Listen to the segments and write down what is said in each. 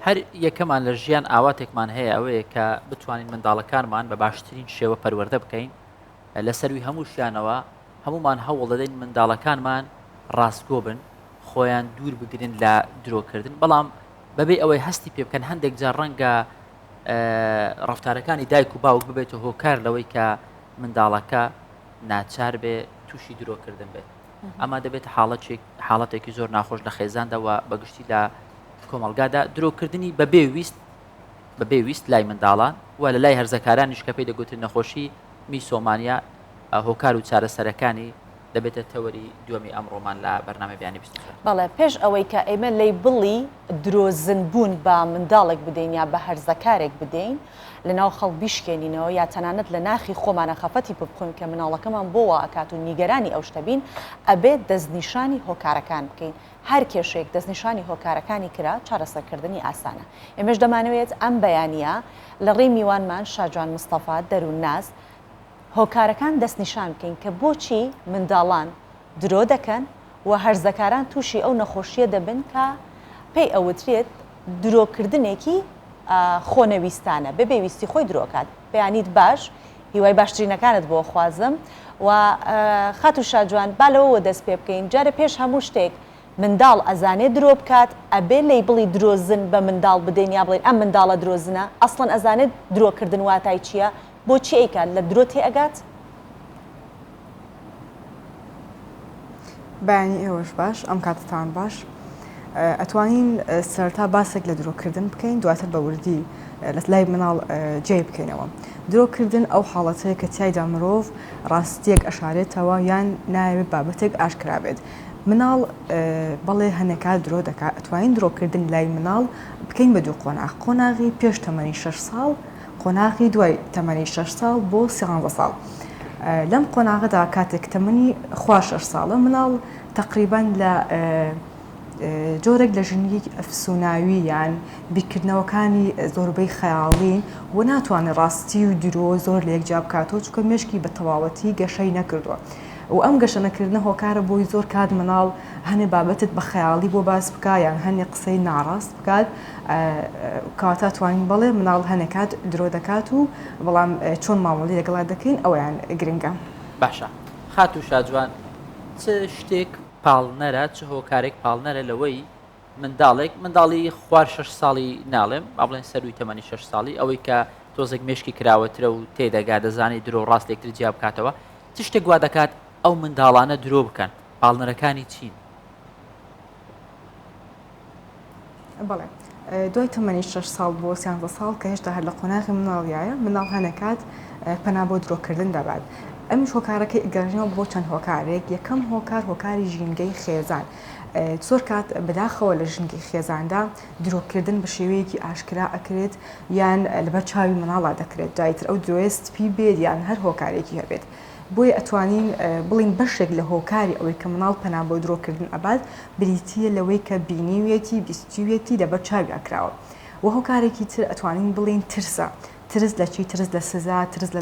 هەر یەکەمان لە ژیان ئاواتێکمان هەیە ئەوەیە کە بتوانین منداڵەکانمان بە باشترین شێوە پەروەردە بکەین لە سەروی هەموو شیانەوە هەمومان هەوڵ دەدەین منداڵەکانمان ڕاستگۆ بن خۆیان دوور بگرن لە درۆکردن بەڵام بەبێ ئەوەی هەستی پێ بکەن هەندێک جار ڕەنگە ڕفتارەکانی دایک و باوک ببێتە هۆکار لەوەی کە منداڵەکە ناچار بێ تووشی درۆکردن بێت ئەمە دەبێت حاڵەتێکی زۆر ناخۆش لە خێزاندەوە بەگشتی لە کۆمەلگادا درۆکردنی بەبێویست لای منداڵان و لە لای هەرزەکارانیش کە پێی دەگوتن نەخۆشی میسۆمانیا هۆکار و چارەسەرەکانی دەبێتە تەوەری دووەمی ئەمڕۆمان لە بەرنامە بیانی بیست. بەڵێ پێش ئەوەی کە ئێمە لی بڵی درۆزنبوون بە منداڵێک بدەین یا بە هەرزەکارێک بدەین لەناو خەڵک بیشکێنینەوە یا تەنانەت لە ناخی خۆمانە خەفەتی بخۆین کە مناڵەکەمان بۆوە ئەکات و نیگەرانی ئەو شتە بین ئەبێت دەستنیشانی هۆکارەکان بکەین. هەر کێشێک دەستنیشانی هۆکارەکانی کرا چارەسەرکردنی ئاسانە. ئێمەش دەمانەوێت ئەم بەیانیە لە ڕێی میوانمان شاجوان مستەفا دەروون ناز هۆکارەکان دەستنیشان بکەین کە بۆچی منداڵان درۆ دەکەن و هەرزەکاران تووشی ئەو نەخۆشیە دەبن کە پێی ئەوترێت درۆکردنێکی خۆنەویستانە بە پێویستی خۆی درۆکات. بەیانیت باش هیوای باشترینەکانت بۆ خوازم و خات و شاجوان با لەوەوە دەست پێ بکەین جارە پێش هەموو شتێک منداڵ ئەزانێت درۆ بکات ئەبێ لی بڵی درۆزن بە منداڵ بدەین یا بڵێن ئەم منداڵە درۆزنە ئەسڵەن ئەزانێت درۆکردن واتای چییە بۆچی ئەیکات لە درۆ تێ ئەگات؟ بەیانی ئێوەش باش ئەم کاتتان باش ئەتوانین سەرتا باسێک لە درۆکردن بکەین دواتر بە وردی لە لای مناڵ جێ بکەینەوە. درۆکردن ئەو حاڵەتەیە کە تایدا مرۆڤ ڕاستیەک ئەشارێتەوە یان ناوێت بابەتێک ئاشکرا بێت. مناڵ بەڵێ هەنێکات درۆ دەکات ئەتوانین درۆکردن لای مناڵ بکەین بە دوو قۆناغ قۆناغی پێش تەمەنی 6 ساڵ قۆناغی دوای تەمەنی 6 ساڵ بۆ 13 ساڵ. لەم قۆناغدا کاتێک تەمەنی خوا 6 ساڵە مناڵ تقریبان لە جۆرێک لە ژنگی ئەفسوناوی یان بیرکردنەوەکانی زۆربەی خەیاڵین و ناتوانێت ڕاستی و درۆ زۆر لە یەکجا بکاتەوە چونکە مێشکی بە تەواوەتی گەشەی نەکردووە و ئەم گەشەنەکردنە هۆکارە بۆی زۆر کات مناڵ هەنێ بابەتت بە خەیاڵی بۆ باس بکە یان هەنێ قسەی ناڕاست بکات کاتە توانین بڵێ مناڵ هەنێکات درۆ دەکات و بەڵام چۆن مامەڵی لەگەڵا دەکەین ئەویان گرنگە. باشە خات و شاجوان چ شتێک پاڵنەرە چ هۆکارێک پاڵنەرە لەوەی منداڵی خوار 6 ساڵی ناڵێم با بڵێن سەروی تەمەنی 6 ساڵی ئەوەی کە تۆزێک مێشکی کراوەترە و تێدەگا دەزانی درۆ ڕاستێکتر جیا بکاتەوە چ شتێک وا دەکات ئەو منداڵانە درۆ بکەن پاڵنەرەکانی چین؟ بەڵێ دوای تەمەنی 6 ساڵ بۆ 13 ساڵ کە هێشتا هەر لە قۆناغی مناڵیایە مناڵ هەنێکات پەنا بۆ درۆکردن دەبات. ئەمیش هۆکارەکەی ئەگەڕێنەوە بۆ چەند هۆکارێک یەکەم هۆکاری ژینگەی خێزان زۆر کات بەداخەوە لە ژنگی خێزاندا درۆکردن بە شێوەیەکی ئاشکرا ئەکرێت یان لەبەر چاوی مناڵا دەکرێت دوایتر ئەو درۆستپی بێت یان هەر هۆکارێکی هەبێت بۆیە ئەتوانین بڵین بەشێک لە هۆکاری ئەوەی کە مناڵ پەنا بۆ درۆکردن ئەبات بریتیە لەوەی کە بینیوێتی بیستیوێتی لەبەر چاوی ئەکراوە و هۆکارێکی تر ئەتوانین بڵین ترسە ترس لە چی ترس لە سزا ترس لە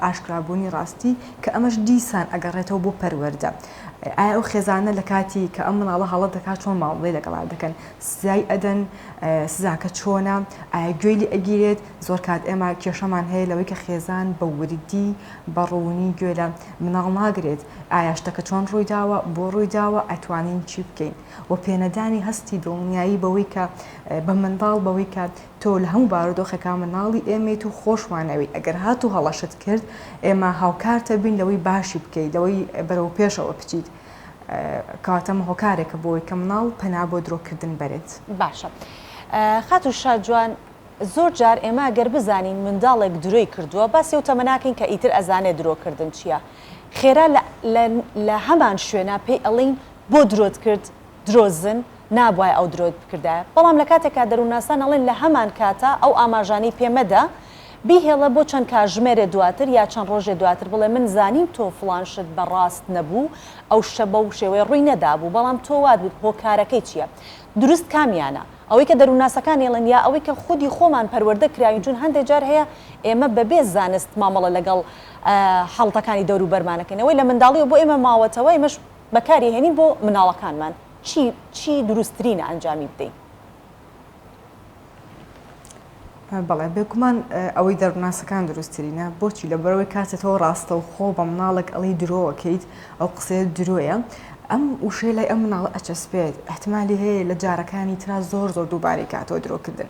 ئاشکرابوونی ڕاستی کە ئەمەش دیسان ئەگەڕێتەوە بۆ پەروەردە. ئایا ئەو خێزانە لە کاتی کە ئەم مناڵە هەڵەت دەکات چۆن ماوەڵی لەگەڵا دەکەن سزای ئەدەن سزاکە چۆنە ئایا گوێی ئەگیرێت زۆر کات ئێمە کێشەمان هەیە لەوەی کە خێزان بە وردی بەڕوونی گوێ لە مناڵ ناگرێت ئایا شتەکە چۆن ڕوویداوە بۆ ڕوویداوە ئەتوانین چی بکەین و پێنەدانی هەستی دڵنیایی بەوەی کە بە منداڵ بەوەی کە تۆ لە هەموو بارودۆخەکە مناڵی ئێمێت و خۆشمانەوەی ئەگەر هات و هەڵەشت کرد ئێمە هاوکارتە بین لەوەی باشی بکەیت لەوەی بەرەو پێشەوە بچیت کاتەمە هۆکارێکە بۆی کە مناڵ پەنا بۆ درۆکردن بەرێت. باشە خات و شاجوان زۆر جار ئێمە گەر بزانین منداڵێک درۆی کردووە باسی و تەمەناکەین کە ئیتر ئەزانێت درۆکردن چییە خێرا لە هەمان شوێنە پێی ئەڵین بۆ درۆت کرد درۆزن نابووای ئەو درۆت بکردایە بەڵام لە کاتێکا دەرووناسان ئەڵێن لە هەمان کاتە ئەو ئاماژانی پێمەدا بیهێڵە بۆ چەند کاژمێرە دواتر یا چەند ڕۆژێ دواتر بڵێ من زانیم تۆ فڵانشت بەڕاست نەبوو ئەو شە بەو شێوەیە ڕووی نەدابوو بەڵام تۆ وات بوو هۆکارەکەی چییە دروست کامیانە ئەوەی کە دەرووناسەکان ێڵن یا ئەوەی کە خودی خۆمان پەروەردە کراوین چون هەندێک جار هەیە ئێمە بەبێ زانست مامەڵە لەگەڵ حەڵتەکانی دەور و بەرمانەکەینەوەی لە منداڵی و بۆ ئێمە ماوەتەوە ئێمەش بەکاری هێنین بۆ مناڵەکانمان چی دروستترینە ئەنجامی بدەین؟ بەڵێ بێگومان ئەوەی دەربناسەکان دروستترینە بۆچی لە بەرەوەی کاتێتەوە ڕاستە و خۆ بە مناڵێک ئەڵی درۆەکەیت ئەو قسەیە درۆیە ئەم وشەی لای ئەم مناڵە ئەچەسپێت احتمالی هەیە لە جارەکانی ترا زۆر دووبارەی کاتەوە درۆکردن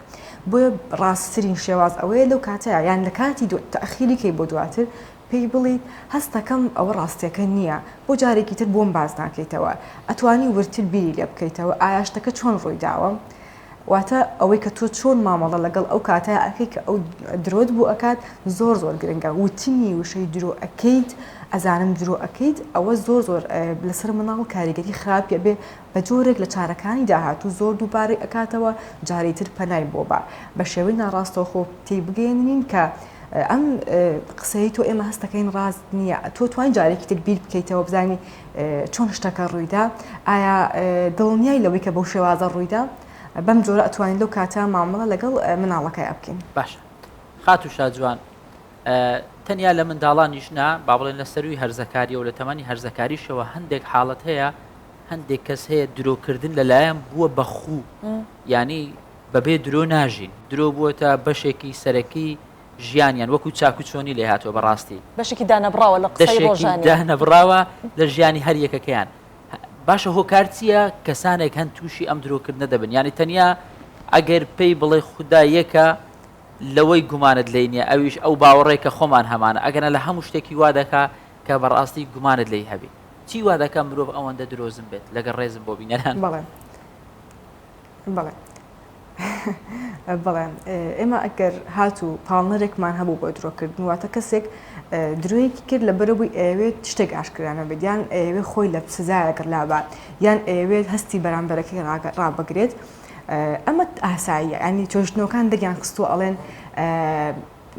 بۆیە ڕاستترین شێواز ئەوەیە لەو کاتەیە یان لە کاتی تەخیری کەی بۆ دواتر پێی بڵیت هەستەکەم ئەوە ڕاستیەکە نییە بۆ جارێکی تر بۆم باز ناکەیتەوە ئەتوانی ورتر بیری لێ بکەیتەوە ئایاشتەکە چۆن ڕوویداوە واتە ئەوەی کە تۆ چۆن مامەڵە لەگەڵ ئەو کاتای ئەکەی کە ئەو درۆت بوو ئەکات زۆر گرنگە وتنی وشەی درۆ ئەەکەیت ئەزانم درۆ ئەەکەیت ئەوە زۆر لەسەر مناڵ کاریگەری خراپە بێ بە جۆرێک لە چارەکانی داهاتوو زۆر دووبارەی ئەکاتەوە جارێکی تر پەنای بۆ بە شێوەی ناڕاستەوە خۆ تێی بگەێنین کە ئەم قسەی تۆ ئێمە هەستەکەین ڕاست نییە تۆ توانین جارێکی تر بیر بکەیتەوە بزانانی چۆن شتەکە ڕوویدا ئایا دڵنیای لەوەی کە بەو شێوازە ڕوویدا بەم جۆرە ئەتوانین لەو کاتە مامەڵە لەگەڵ مناڵەکەی بکەین باشە خات و شاجوان تەنیا لە منداڵانیشنا با بڵێن لە سەروی هەرزەکاری و لە تەمانی هەرزەکاریشەوە هەندێک حاڵەت هەیە هەندێک کەس هەیە درۆکردن لەلایەن بووە بەخوو ینی بەبێ درۆ ناژین درۆ بووەتە بەشێکی سەرەکی ژیانیان وەکو چاکو چۆنی لێ هاتووە بەڕاستی بەشێکی دانەبراوە لە قسەی ڕۆژانە دانەبراوە لە ژیانی هەر یەکەکەیان باشە هۆکار چییە کەسانێک هەند تووشی ئەم درۆکردنە دەبن ینی تەنیا ئەگەر پێی بڵێ خوددا یەکە لەوەی گومانت لێ نییە ئەویش ئەو باوەڕێکە خۆمان هەمانە ئەگەنە لە هەموو شتێکی وا دەکا کە بەڕاستی گومانت لی هەبی چی وا دەکەم مرۆڤ ئەوەندە درۆزم بێت لەگەڵ ڕێزم بۆ بینەران بەڵێ بەڵێ ئێمە ئەگەر هاتوو پاڵنەرێکمان هەبوو بۆ درۆکردن واتە کەسێک درۆیەکی کرد لە بەرەبووی ئەوێت شتێک ئاشکرانە بێت یان ئەوێ خۆی لە سزایەکە لابات یان ئەوێت هەستی بەرامبەرەکەی ڕابگرێت ئەمە ئاساییە ینی چۆشتنەوەکان دەگیان خستووە ئەڵێن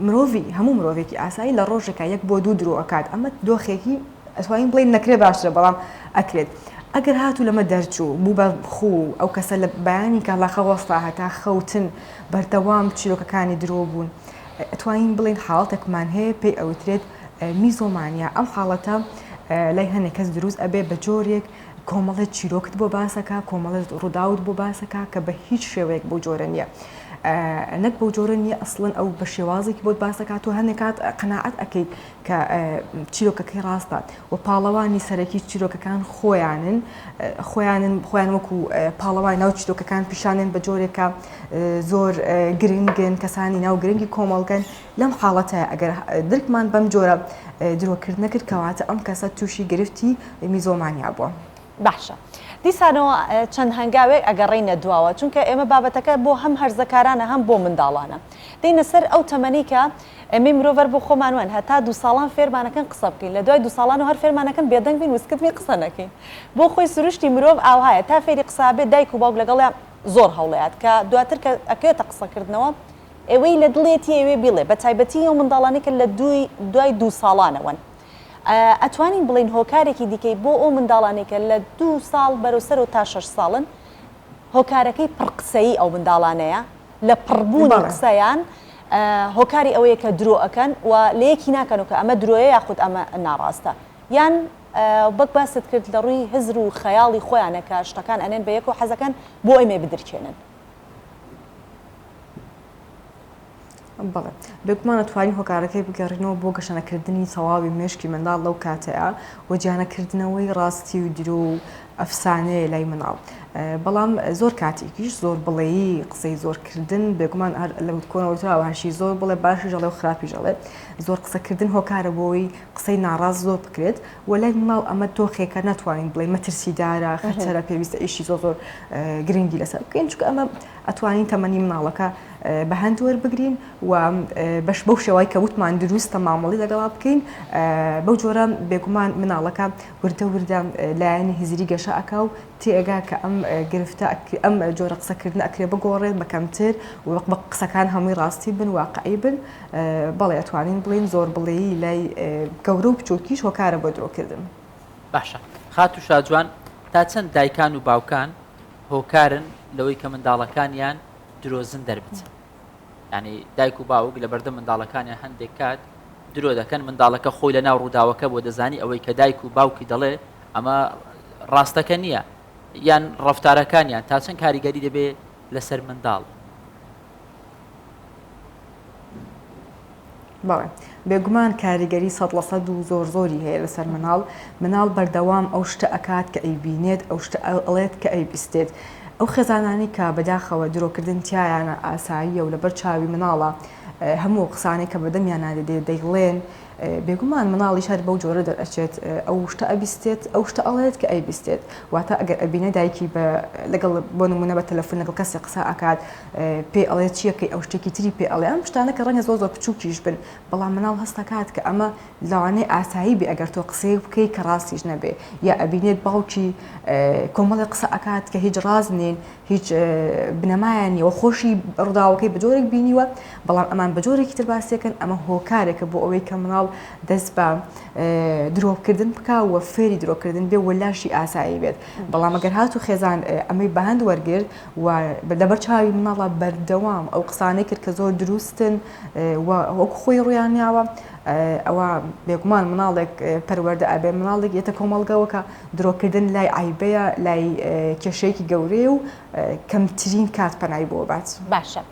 مرۆڤی هەموو مرۆڤێکی ئاسایی لە ڕۆژێکە یەک بۆ دوو درۆکات ئەمە دۆخێکی ئەتوانین بڵێن نەکرێ باشترە بەڵام ئەکرێت ئەگەر هاتوو لەمە دەرچوو بوو بە خوو ئەو کەسە لە بەیانی کە لاخەوەستا هەتا خەوتن بەردەوام چیرۆکەکانی درۆ بوون ئەتوانین بڵێن حاڵەتێکمان هەیە پێی ئەوترێت میزۆمانیا ئەم حاڵەتە لای هەنێک کەس دروست ئەبێ بە جۆرێک کۆمەڵێت چیرۆکت بۆ باسەکە کۆمەڵێت ڕووداوت بۆ باسەکە کە بە هیچ شێوەیەک بۆ جۆرە نییە نەک بۆ جۆرە نیە ئەسڵن ئەو بە شێوازێکی بۆت باسەکات و هەندێکات قەناعەت ئەەکەیت کە چیرۆکەکەی ڕاستات و پاڵەوانی سەرەکی چیرۆکەکان خۆیان وەکو پاڵەوانی ناو چیرۆکەکان پیشانێن بە جۆرێکە زۆر گرنگن کەسانی ناو گرنگی کۆمەڵگەن لەم حاڵەتە ئەگەر درکمان بەم جۆرە درۆکردنە کرد کەواتە ئەم کەسە تووشی گرفتی میزۆمانیا بووە. باشە دیسانەوە چەند هەنگاوێک ئەگەڕێینە دواوە چونکە ئێمە بابەتەکە بۆ هەم هەرزەکارانە هەم بۆ منداڵانە دێنە سەر ئەو تەمەنی کە ئەمەی مرۆڤەر بۆ خۆمانوان هەتا 2 ساڵان فێرمانەکەن قسە بکەین لە دوای 2 ساڵان و هەر فێرمانەکەن بێدەنگ بین وسکتمی قسە نەکەین بۆ خۆی سروشتی مرۆڤ ئاوهایە تا فێری قسابێت دایک و باوک لەگەڵیان زۆر هەوڵەیات کە دواتر کە ئەکەوێتە قسەکردنەوە ئێوەی لە دڵێتی ئێوێ بڵێ بە تایبەتی ئەو منداڵانی کە لە دوای 2 ساڵانەوەن ئەتوانین بڵین هۆکارێکی دیکەی بۆ ئەو منداڵانێکە لە 2 ساڵ بەرەوسەر و تا 6 ساڵن هۆکارەکەی پڕقسەیی ئەو منداڵانەیە لە پڕبوونی قسەیان هۆکاری ئەوەیە کە درۆ ئەەکەن و لە یەکی ناکەن کە ئەمە درۆیە یاخود ئەمە ناڕاستە یان بەک باست کرد لە ڕووی هزر و خەیاڵی خۆیانە کە شتەکان ئەنێن بە یەک و حەزەکەن بۆ ئەمێ بدرکێنن. بەڵێ بێگومانە توانین هۆکارەکەی بگەڕینەوە بۆ گەشەنەکردنی تەواوی مێشکی منداڵ لەو کاتەیە و گیانەکردنەوەی ڕاستی و درۆ و ئەفسانەیە لای مناڵ بەڵام زۆر کاتێکیش زۆر بڵێیی قسەی زۆرکردن بێگومان لە کۆنەوەتراوە هەشی زۆر بڵێ باشی ژەڵێ و خراپی ژەڵێ زۆر قسەکردن هۆکارە بۆی قسەی ناڕاست زۆر بکرێت و لای مناڵ ئەمە تۆخێکە ناتوانین بڵێ مەترسیدارە خەتەرە پێویستە ئیشی زۆر گرنگی لەسەر بکەین چونکە ئەمە ئەتوانین تەمەنی مناڵەکە بە هەند وەربگرین و بەش بەو شێوای کە وتمان دروستە مامەڵی لەگەڵا بکەین بەو جۆرە بێگومان مناڵەکە وردە لایەنی هزری گەشە ئەکا و تێگا کە ئەم گرفتە ئەم جۆرە قسەکردن ئەکرێ بگۆڕێت بە کەمتر و بە قسەکان هەمووی ڕاستی بن واقعی بن بەڵێ ئەتوانین بڵین زۆر بڵێی لای گەورە و بچووکیش هۆکارە بۆ درۆکردن. باشە خات و شاجوان تا چەند دایکان و باوکان هۆکارن لەوەی کە منداڵەکانیان درۆزن دەربچن ینی دایک و باوک لە بەردەم منداڵەکانیان هەندێک کات درۆ دەکەن منداڵەکە خۆی لە ناو ڕووداوەکە بۆ دەزانی ئەوەی کە دایک و باوکی دەڵێ ئەمە ڕاستەکە نییە یان ڕەفتارەکانیان تا چەند کاریگەری دەبێت لەسەر منداڵ. بەڵێ بێگومان کاریگەری 100% و زۆری هەیە لەسەر مناڵ بەردەوام ئەو شتە ئەکات کە ئەیبینێت ئەو شتە ئەڵێت کە ئەیبیستێت ئەو خێزانانی کە بەداخەوە درۆکردن تایانە ئاساییە و لەبەر چاوی مناڵە هەموو قسانەی کە بەدەمیان نادێت دەیڵێن بێگومان مناڵی شار بەو جۆرە دەرئەچێت ئەو شتە ئەبیستێت ئەو شتە ئەڵێت کە ئەیبیستێت واتە ئەگەر ئەبینە دایکی لەگەڵ بۆ نمونە بە تەلەفۆن لەگەڵ کەسی قسە ئاکات پێ ئەڵێت چیەکەی ئەو شتێکی تری پێ ئەڵێ ئەم شتانە کە ڕەنگە زۆر بچووکیش بن بەڵام مناڵ هەستەکات کە ئەمە لەوانەیە ئاسایی بێ ئەگەر تۆ قسەی بکەی کە ڕاستیش نەبێ یا ئەبینێت باوکی کۆمەڵی قسە ئاکات کە هیچ ڕاز نین هیچ بنەمایانیەوە خۆشی ڕووداوەکەی بە جۆرێک بینیوە بەڵام ئەمان بە جۆرێکی تر باسیەکەن ئەمە هۆکارێکە بۆ ئەوەی کە مناڵ دەست بە درۆکردن بکوە فێری درۆکردن بێ وەلاشی ئاسایی بێت بەڵام ئەگەر هاتو خێزان ئەمەی بەهند وەرگرت و لەبەر چاوی مناڵە بەردەوام ئەو قسانەی کرد کە زۆر دروستن وەکو خۆی ڕویانیاوە ئەوە بێگومان مناڵێک پەروەردە ئەبێ مناڵێک یەتە کۆمەڵگەوەکە درۆکردن لای عیبەیە لای کێشەیەکی گەورەیە و کەمترین کات پەنای بۆ بات باشە.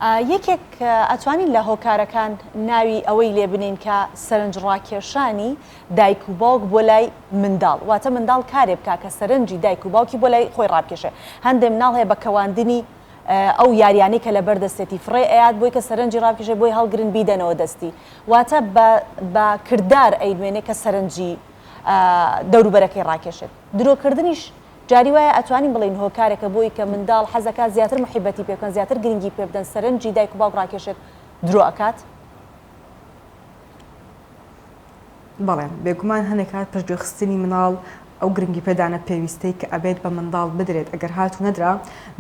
یەکێک ئەتوانین لە هۆکارەکان ناوی ئەوەی لێ بنین کە سەرنجڕاکێشانی دایک و باوک بۆ لای منداڵ واتە منداڵ کارێ بکا کە سەرنجی دایک و باوکی بۆ لای خۆی ڕابکێشێ هەندێک مناڵ هەیە بە کەواندنی ئەو یاریانەی کە لەبەر دەستێتی فڕێ ئەیات بۆی کە سەرنجی ڕابکێشێ بۆی هەڵگرن بیدەنەوە دەستی واتە بە کردار ئەیدوێنێ کە سەرنجی دەوروبەرەکەی ڕاکێشێت درۆکردنیش جاری وایە ئەتوانین بڵین هۆکارێکە بۆی کە منداڵ حەزەکات زیاتر محیبەتی پێ بکەن زیاتر گرنگی پێ بدەن سەرنجی دایک و باوک ڕاکێشێت درۆ ئەکات بەڵێ بێگومان هەندێک کات پشتگوێخستنی مناڵ ئەو گرنگی پێدانە پێویستەی کە ئەبێت بە منداڵ بدرێت ئەگەر هاتو نەدرا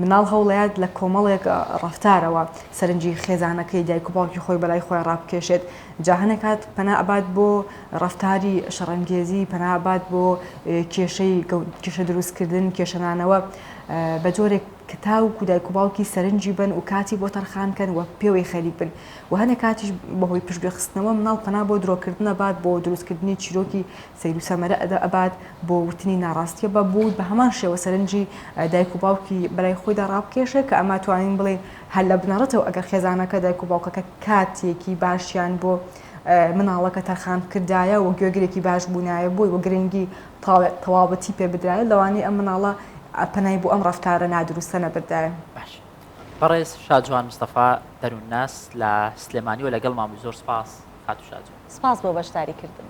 مناڵ هەوڵەیەت لە کۆمەڵێک ڕەفتارەوە سەرنجی خێزانەکەی دایک و باوکی خۆی بەلای خۆی ڕابکێشێت جا هەندێک کات پەنا ئەبات بۆ ڕەفتاری شەڕەنگێزی پەنا ئەبات بۆ کێشە دروستکردن کێشەنانەوە بە جۆرێک کە تاوکو دایک و باوکی سەرنجی بن و کاتی بۆ تەرخانکەن و پێوەی خەریک بن و هەندێک کاتیش بەهۆی پشتگوێخستنەوە مناڵ پەنا بۆ درۆکردن ئەبات بۆ دروستکردنی چیرۆکی سەیر و سەمەرە ئەبات بۆ وتنی ناڕاستیە بە بوو بە هەمان شێوە سەرنجی دایک و باوکی بەلای خۆیدا ڕابکێشە کە ئەمە توانین بڵێن هەر لە بنەڕەتەوە ئەگەر خێزانەکە دایک و باوکەکە کاتێکی باشیان بۆ مناڵەکە تەرخان کردایە و گوێگرێکی باش بوونایە بووی و گرنگی تەواوەتی پێ بدرایە لەوانەیە ئەم مناڵە پەنای بۆ ئەم ڕەفتارە نادروستە نەبردایە باش بەڕێز شاجوان مستەفا دەروون ناس لە سلێمانی و لەگەڵ مامۆی زۆر سپاس هاتو شاجوان سپاس بۆ بەشداریکردن